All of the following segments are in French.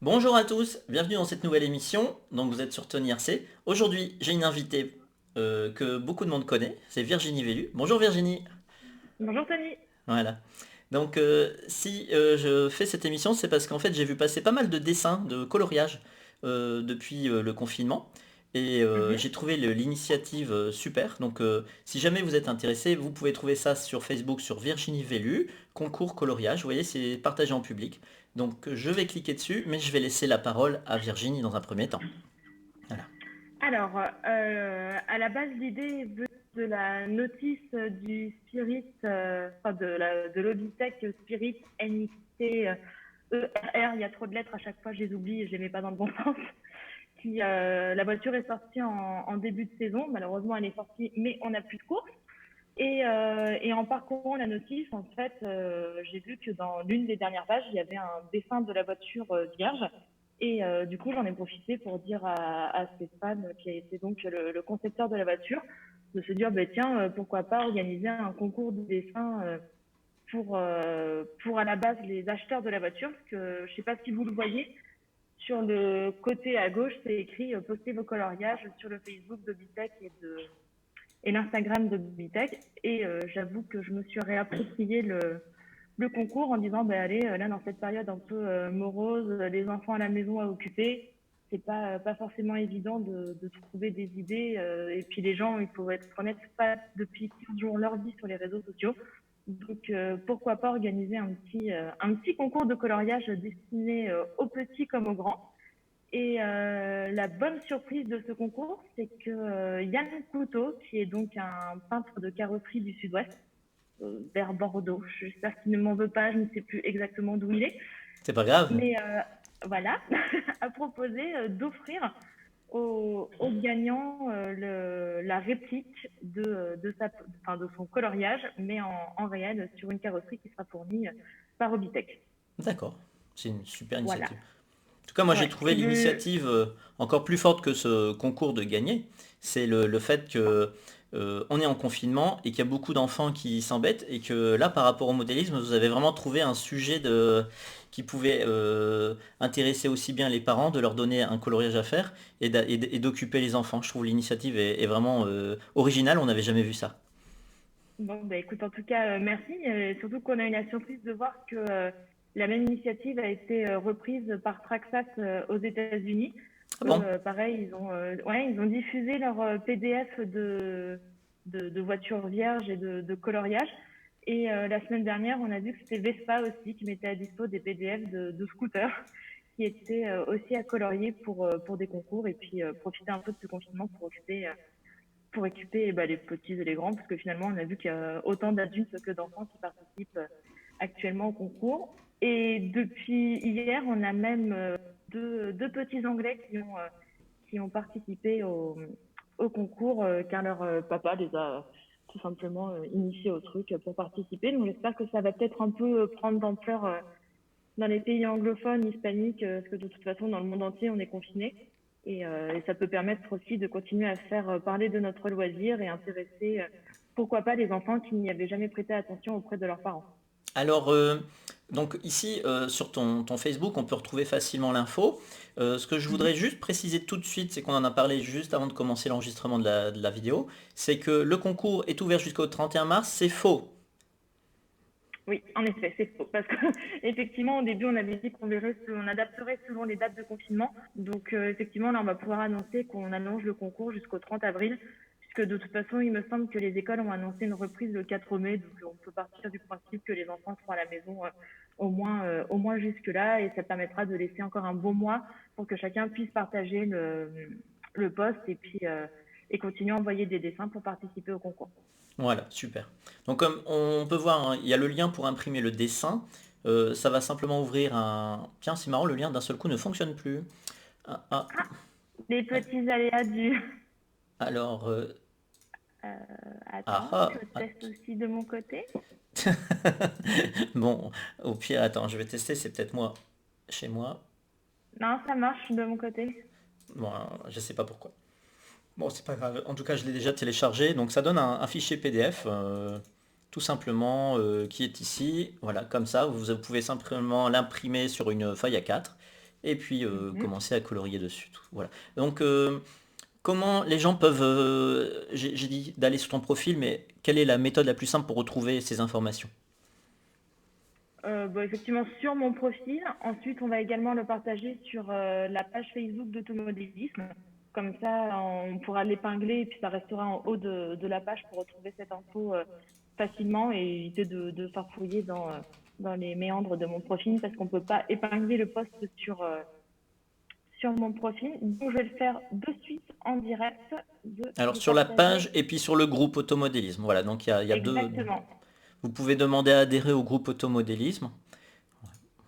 Bonjour à tous, bienvenue dans cette nouvelle émission. Donc vous êtes sur Tony RC. Aujourd'hui, j'ai une invitée que beaucoup de monde connaît, c'est Virginie Vellu. Bonjour Virginie. Bonjour Tony. Voilà. Donc si je fais cette émission, c'est parce qu'en fait j'ai vu passer pas mal de dessins, de coloriage depuis le confinement. Et Mhm. j'ai trouvé l'initiative super. Donc si jamais vous êtes intéressé, vous pouvez trouver ça sur Facebook sur Virginie Vellu, concours coloriage. Vous voyez, c'est partagé en public. Donc je vais cliquer dessus, mais je vais laisser la parole à Virginie dans un premier temps. Voilà. Alors, à la base, l'idée est venue de la notice du Spirit, enfin de l'Obitech Spirit NXT ERR. Il y a trop de lettres à chaque fois, je les oublie et je les mets pas dans le bon sens. La voiture est sortie en début de saison. Malheureusement, elle est sortie, mais on n'a plus de course. Et en parcourant la notice, en fait, j'ai vu que dans l'une des dernières pages, il y avait un dessin de la voiture vierge. Du coup, j'en ai profité pour dire à Stéphane, qui a été donc le concepteur de la voiture, de se dire, bah, tiens, pourquoi pas organiser un concours de dessin pour à la base les acheteurs de la voiture, parce que je ne sais pas si vous le voyez, sur le côté à gauche, c'est écrit postez vos coloriages sur le Facebook de Bitech et l'Instagram de Bitech. J'avoue que je me suis réapproprié le concours en disant, bah, allez, là, dans cette période un peu morose, les enfants à la maison à occuper, c'est pas forcément évident de trouver des idées. Et puis les gens, il faut être honnête, pas depuis 15 jours leur vie sur les réseaux sociaux. Donc pourquoi pas organiser un petit concours de coloriage destiné aux petits comme aux grands. La bonne surprise de ce concours, c'est que Yann Couteau, qui est donc un peintre de carrosserie du Sud-Ouest, vers Bordeaux, j'espère qu'il ne m'en veut pas, je ne sais plus exactement d'où il est, C'est pas grave. mais voilà, a proposé d'offrir aux gagnants la réplique enfin, de son coloriage, mais en réel sur une carrosserie qui sera fournie par Obitech. D'accord. C'est une super Voilà. initiative. En tout cas, moi j'ai Ouais. trouvé l'initiative encore plus forte que ce concours de gagner. C'est le fait que on est en confinement et qu'il y a beaucoup d'enfants qui s'embêtent et que là, par rapport au modélisme, vous avez vraiment trouvé un sujet qui pouvait intéresser aussi bien les parents, de leur donner un coloriage à faire et d'occuper les enfants. Je trouve l'initiative est vraiment originale, on n'avait jamais vu ça. Bon, bah écoute, en tout cas, merci. Surtout qu'on a eu la surprise de voir que la même initiative a été reprise par Traxat aux États-Unis. Ah Eux, bon? pareil, ils ont diffusé leur PDF de voitures vierges et de coloriage. La semaine dernière, on a vu que c'était Vespa aussi qui mettait à dispo des PDF de scooters qui étaient aussi à colorier pour des concours et puis profiter un peu de ce confinement pour équiper bah, les petits et les grands, parce que finalement, on a vu qu'il y a autant d'adultes que d'enfants qui participent actuellement au concours. Et depuis hier, on a même deux petits Anglais qui ont participé au concours, car leur papa les a tout simplement initiés au truc pour participer. Donc j'espère que ça va peut-être un peu prendre d'ampleur dans les pays anglophones, hispaniques, parce que de toute façon, dans le monde entier, on est confiné. Et ça peut permettre aussi de continuer à faire parler de notre loisir et intéresser, pourquoi pas, les enfants qui n'y avaient jamais prêté attention auprès de leurs parents. Alors, donc ici, sur ton Facebook, on peut retrouver facilement l'info. Ce que je voudrais Mhm. juste préciser tout de suite, c'est qu'on en a parlé juste avant de commencer l'enregistrement de la vidéo, c'est que le concours est ouvert jusqu'au 31 mars, c'est faux. Oui, en effet, c'est faux. Parce qu'effectivement, au début, on avait dit on adapterait selon les dates de confinement. Donc, effectivement, là, on va pouvoir annoncer qu'on annonce le concours jusqu'au 30 avril. Puisque de toute façon, il me semble que les écoles ont annoncé une reprise le 4 mai. Donc, on peut partir du principe que les enfants seront à la maison au moins jusque-là. Et ça permettra de laisser encore un bon mois pour que chacun puisse partager le poste et continuer à envoyer des dessins pour participer au concours. Voilà, super. Donc comme on peut voir, hein, il y a le lien pour imprimer le dessin. Ça va simplement ouvrir un... Tiens, c'est marrant, le lien d'un seul coup ne fonctionne plus. Ah, ah, Ah, les petits aléas du, alors... Euh, ah, attends, je ah, teste aussi de mon côté. bon, au pire, attends, je vais tester, c'est peut-être moi, chez moi. Non, ça marche de mon côté. Bon, je sais pas pourquoi. Bon, c'est pas grave. En tout cas, je l'ai déjà téléchargé. Donc, ça donne un fichier PDF, tout simplement, qui est ici. Voilà, comme ça. Vous pouvez simplement l'imprimer sur une feuille A4. et puis Mhm. commencer à colorier dessus. Voilà. Donc, comment les gens peuvent, j'ai dit d'aller sur ton profil, mais quelle est la méthode la plus simple pour retrouver ces informations? Bon, effectivement, sur mon profil. Ensuite, on va également le partager sur la page Facebook d'automodélisme. Comme ça, on pourra l'épingler et puis ça restera en haut de la page pour retrouver cette info facilement et éviter de farfouiller dans les méandres de mon profil parce qu'on ne peut pas épingler le post sur mon profil. Donc, je vais le faire de suite en direct de Alors le sur la partager. page et puis sur le groupe automodélisme. Voilà, donc il y a deux. Exactement. Vous pouvez demander à adhérer au groupe automodélisme.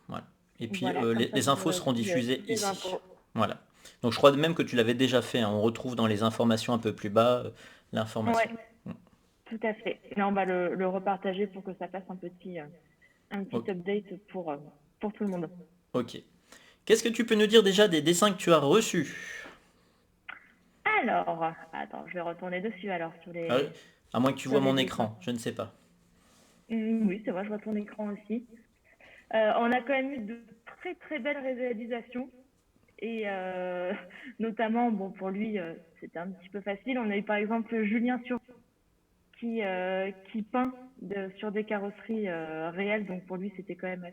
Voilà. Et puis Voilà, comme ça les vous infos aurez seront aussi diffusées toutes les ici. infos. Voilà. Donc je crois même que tu l'avais déjà fait, hein. On retrouve dans les informations un peu plus bas l'information. Ouais, tout à fait. Là, on va le repartager pour que ça fasse un petit O- update pour tout le monde. Ok. Qu'est-ce que tu peux nous dire déjà des dessins que tu as reçus? Alors, attends, je vais retourner dessus alors Ah, à moins que tu sur vois les mon dessins. écran, je ne sais pas. Oui, c'est vrai, je vois ton écran aussi. On a quand même eu de très très belles réalisations et notamment, bon, pour lui, c'était un petit peu facile. On a eu par exemple Julien Sur qui peint sur des carrosseries réelles, donc pour lui, c'était quand même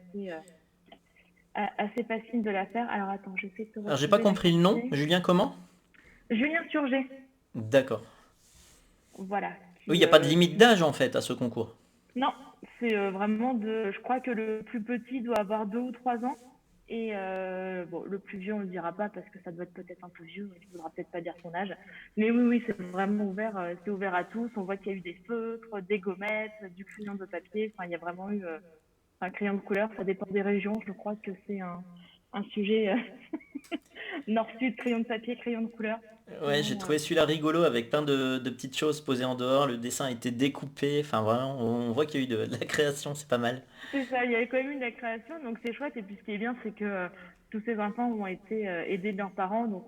assez facile de la faire. Alors attends, j'essaie de te Alors j'ai pas retrouver la compris le nom. qualité. Julien comment? Julien Turget, D'accord. voilà. Oui, il n'y a pas de limite d'âge en fait à ce concours. Non, c'est vraiment de. Je crois que le plus petit doit avoir 2 ou 3 ans. Et bon, le plus vieux, on le dira pas parce que ça doit être peut-être un peu vieux. Il ne faudra peut-être pas dire son âge. Mais oui, oui, c'est vraiment ouvert. C'est ouvert à tous. On voit qu'il y a eu des feutres, des gommettes, du crayon de papier. Enfin, il y a vraiment eu un crayon de couleur. Ça dépend des régions. Je crois que c'est un sujet nord-sud, crayon de papier, crayon de couleur. Ouais, j'ai Selon, trouvé celui-là rigolo avec plein de petites choses posées en dehors. Le dessin a été découpé. Enfin, vraiment, on voit qu'il y a eu de la création, c'est pas mal. C'est ça, il y avait quand même eu de la création, donc c'est chouette. Et puis ce qui est bien, c'est que tous ces enfants ont été aidés de leurs parents, donc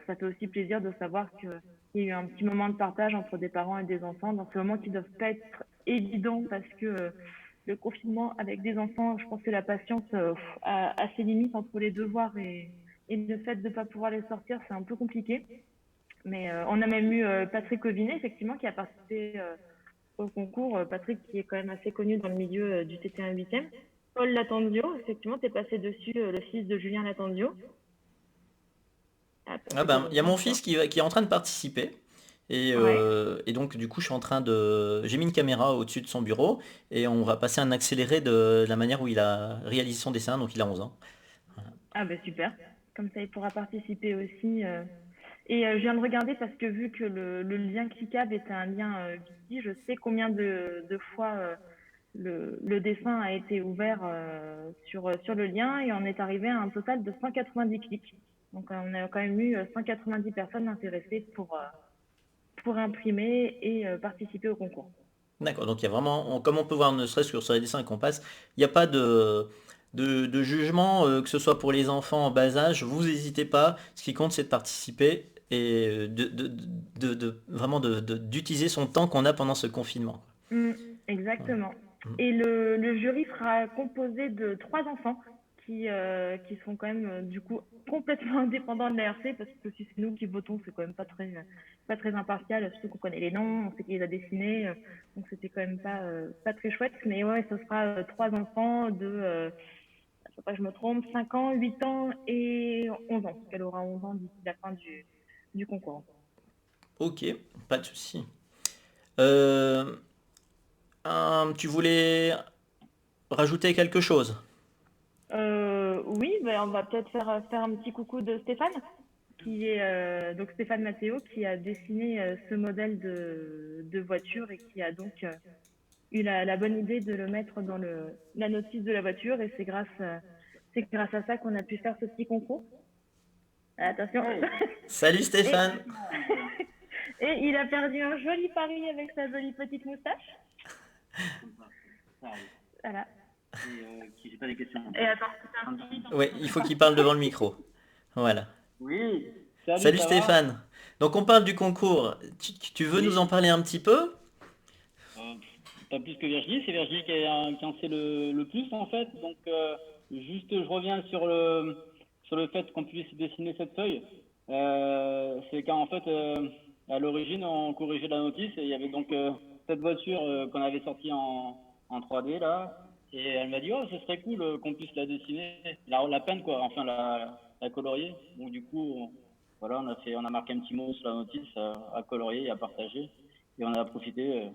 ça fait aussi plaisir de savoir qu'il y a eu un petit moment de partage entre des parents et des enfants dans ces moments qui doivent pas être évidents parce que le confinement avec des enfants, je pense que la patience a ses limites entre les devoirs et le fait de ne pas pouvoir les sortir, c'est un peu compliqué. Mais on a même eu Patrick Ovinet, effectivement, qui a participé au concours. Patrick, qui est quand même assez connu dans le milieu du TT1 8e. Paul Latanzio, effectivement, tu es passé dessus, le fils de Julien Latanzio. Ah, ça Ah fait pas ben, il y a longtemps, mon tu vois. fils qui est en train de participer. Ouais. Et donc, du coup, je suis en train de. J'ai mis une caméra au-dessus de son bureau et on va passer un accéléré de la manière où il a réalisé son dessin. Donc, il a 11 ans. Ah ben super. Comme ça, il pourra participer aussi. Et je viens de regarder parce que vu que le lien cliquable est un lien Viki, je sais combien de fois le dessin a été ouvert sur le lien et on est arrivé à un total de 190 clics. Donc on a quand même eu 190 personnes intéressées pour imprimer et participer au concours. D'accord. Donc, il y a vraiment. Comme on peut voir, ne serait-ce que sur les dessins qu'on passe, il n'y a pas de jugement, que ce soit pour les enfants en bas âge. Vous n'hésitez pas. Ce qui compte, c'est de participer et vraiment d'utiliser son temps qu'on a pendant ce confinement. Mm, Voilà. exactement. Mm. Et le jury sera composé de 3 enfants qui sont quand même du coup complètement indépendants de la RC parce que si c'est nous qui votons, c'est quand même pas très impartial, surtout qu'on connaît les noms, on sait qui les a dessinés, donc c'était quand même pas très chouette. Mais ouais, ce sera 3 enfants faut pas que je me trompe, 5 ans, 8 ans et 11 ans. Elle aura 11 ans d'ici la fin du concours. Ok, pas de souci. Euh, tu voulais rajouter quelque chose? Oui, ben on va peut-être faire un petit coucou de Stéphane, qui est donc Stéphane Matteo, qui a dessiné ce modèle de voiture et qui a donc eu la bonne idée de le mettre dans la notice de la voiture. Et c'est grâce à ça qu'on a pu faire ce petit concours. Attention. Hey, Salut Et, Stéphane! et il a perdu un joli pari avec sa jolie petite moustache. comme ça arrive. Voilà. Et qui j'ai pas des questions. Et attends, c'est un petit Ouais, il faut qu'il parle devant le micro. Voilà. Oui, salut, Salut ça va? Stéphane. Donc on parle du concours. Tu veux nous en Oui, parler un petit peu? pas plus que Virginie, c'est Virginie qui en sait le plus en fait. Donc Juste, je reviens sur le fait qu'on puisse dessiner cette feuille. C'est car en fait, à l'origine, on corrigeait la notice et il y avait donc cette voiture qu'on avait sortie en 3D là. Et elle m'a dit, oh, ce serait cool qu'on puisse la dessiner, la peindre quoi, enfin la colorier. Donc du coup, voilà, on a marqué un petit mot sur la notice à colorier et à partager. Et on a profité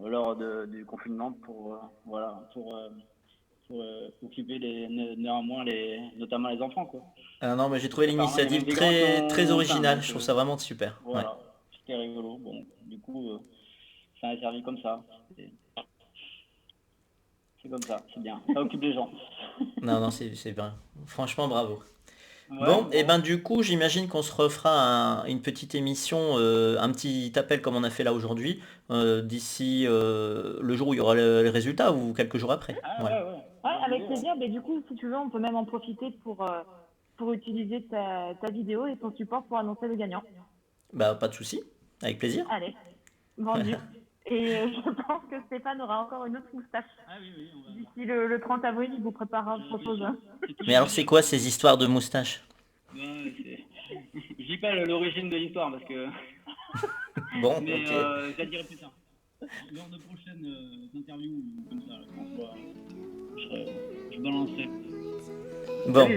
lors du confinement pour occuper néanmoins notamment les enfants quoi. Ah non, mais j'ai trouvé Les parents, il y a même l'initiative des grands qui très, très ont peint, originale, donc je trouve ça vraiment super. Ouais. voilà, c'était rigolo. Bon, du coup, ça a servi comme ça. C'est comme ça, c'est bien. Ça occupe les gens. Non, non, c'est bien. Franchement, bravo. Ouais, Bon, et bon. ben du coup, j'imagine qu'on se refera une petite émission, un petit appel comme on a fait là aujourd'hui, d'ici le jour où il y aura les résultats ou quelques jours après. Ah Voilà. ouais, ouais. Ouais, Bonne avec idée, ouais. plaisir. Mais du coup, si tu veux, on peut même en profiter pour utiliser ta vidéo et ton support pour annoncer le gagnant. Bah, pas de souci, avec plaisir. Allez, vendu. Et je pense que Stéphane aura encore une autre moustache. Ah oui, oui, on va voir. D'ici le 30 avril, il vous préparera autre chose. Mais alors, c'est quoi ces histoires de moustaches? Ouais, je dis pas l'origine de l'histoire parce que. Bon, Mais ok. je la dirai plus tard. Lors de prochaines interviews comme ça, François, je balancerai. Bon,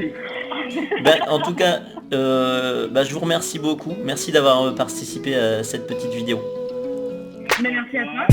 ben, en tout cas, bah, je vous remercie beaucoup. Merci d'avoir participé à cette petite vidéo. Mais merci à toi.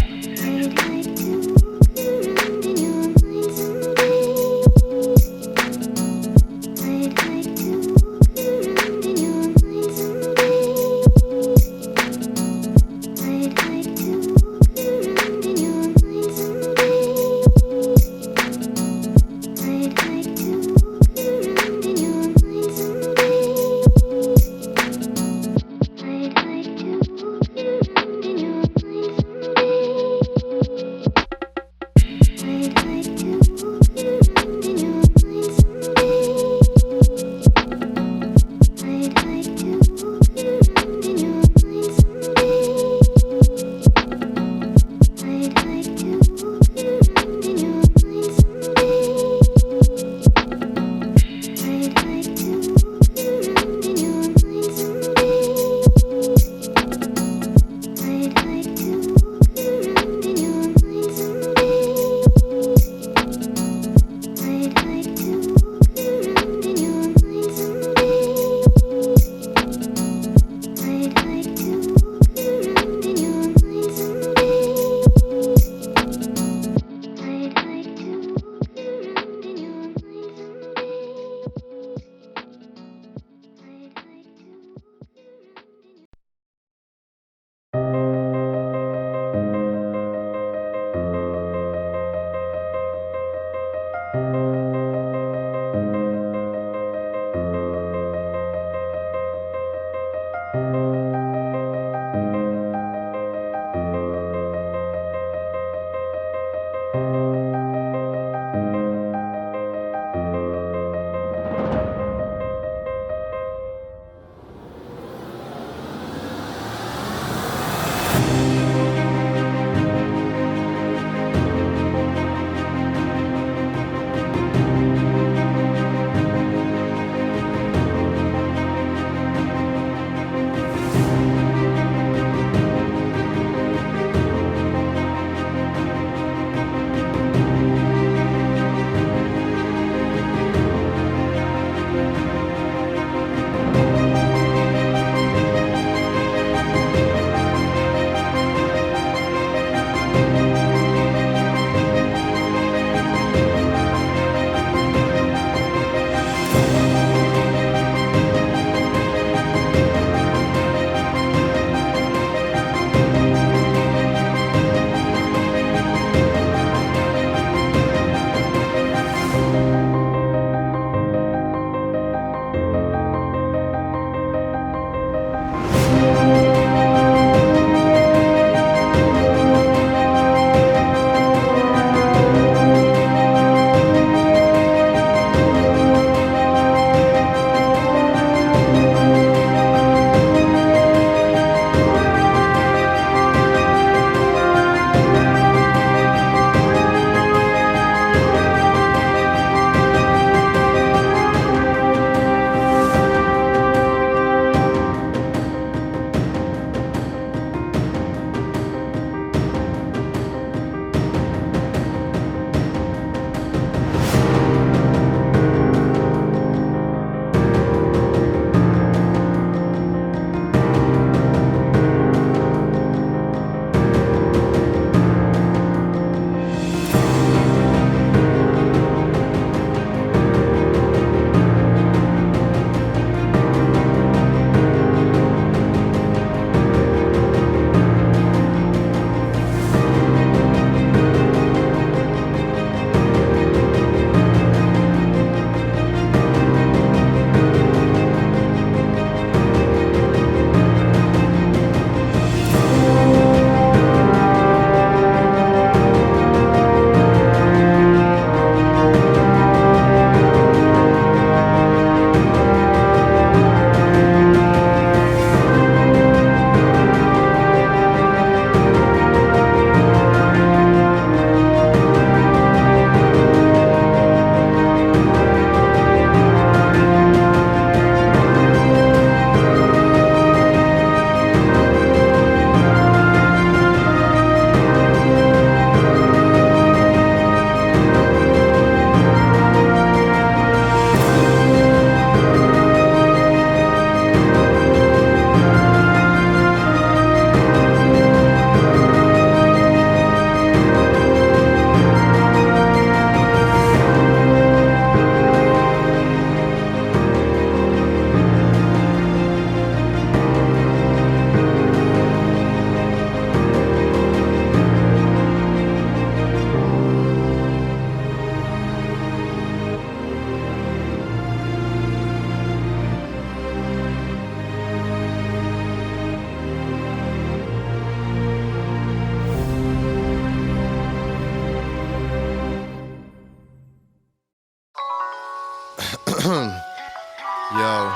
Yo,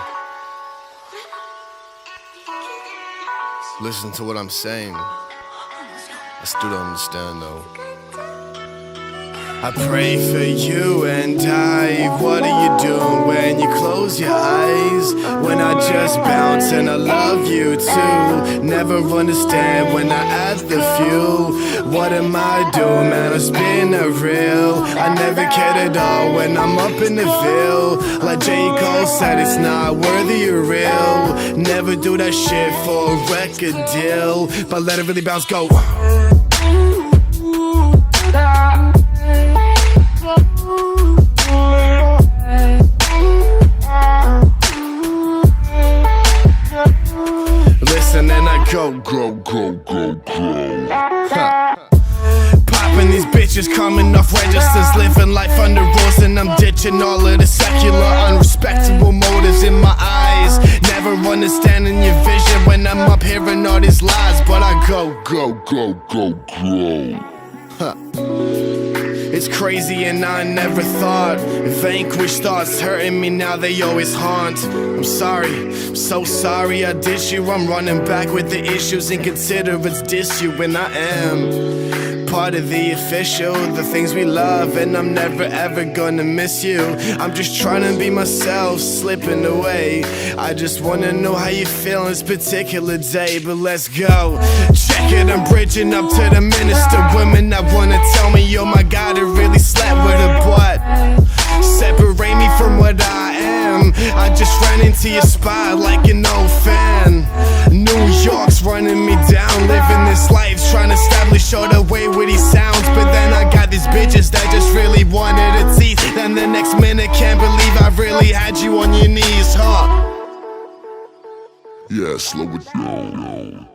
listen to what I'm saying. I still don't understand though. I pray for you and I. What are you doing when you close your eyes? When I just bounce and I love you too. Never understand when I add the fuel. What am I doing, man? I'm spinning a reel. I never cared at all when I'm up in the Ville. Like J. Cole said, it's not worthy or real. Never do that shit for a record deal, but let it really bounce, go. Listen and I go. Popping these bitches, coming off registers, living life under rules, and I'm ditching all of the secular, unrespectable motives in my eyes. Never understanding your vision when I'm up hearing all these lies, but I go. It's crazy and I never thought vanquished thoughts hurting me, now they always haunt. I'm sorry, I'm so sorry I dish you. I'm running back with the issues and consider it's diss you when I am part of the official, the things we love, and I'm never ever gonna miss you. I'm just trying to be myself, slipping away. I just wanna know how you feel on this particular day, but let's go. Check it, I'm bridging up to the minister. Women that wanna tell me, oh my God, I really slept with a butt. Separate me from what I am. I just ran into your spot like an old fan. New York's running me down, living this life, trying to establish all the way with these sounds. But then I got these bitches that just really wanted a teeth. Then the next minute can't believe I really had you on your knees, huh? Yeah, slow it down.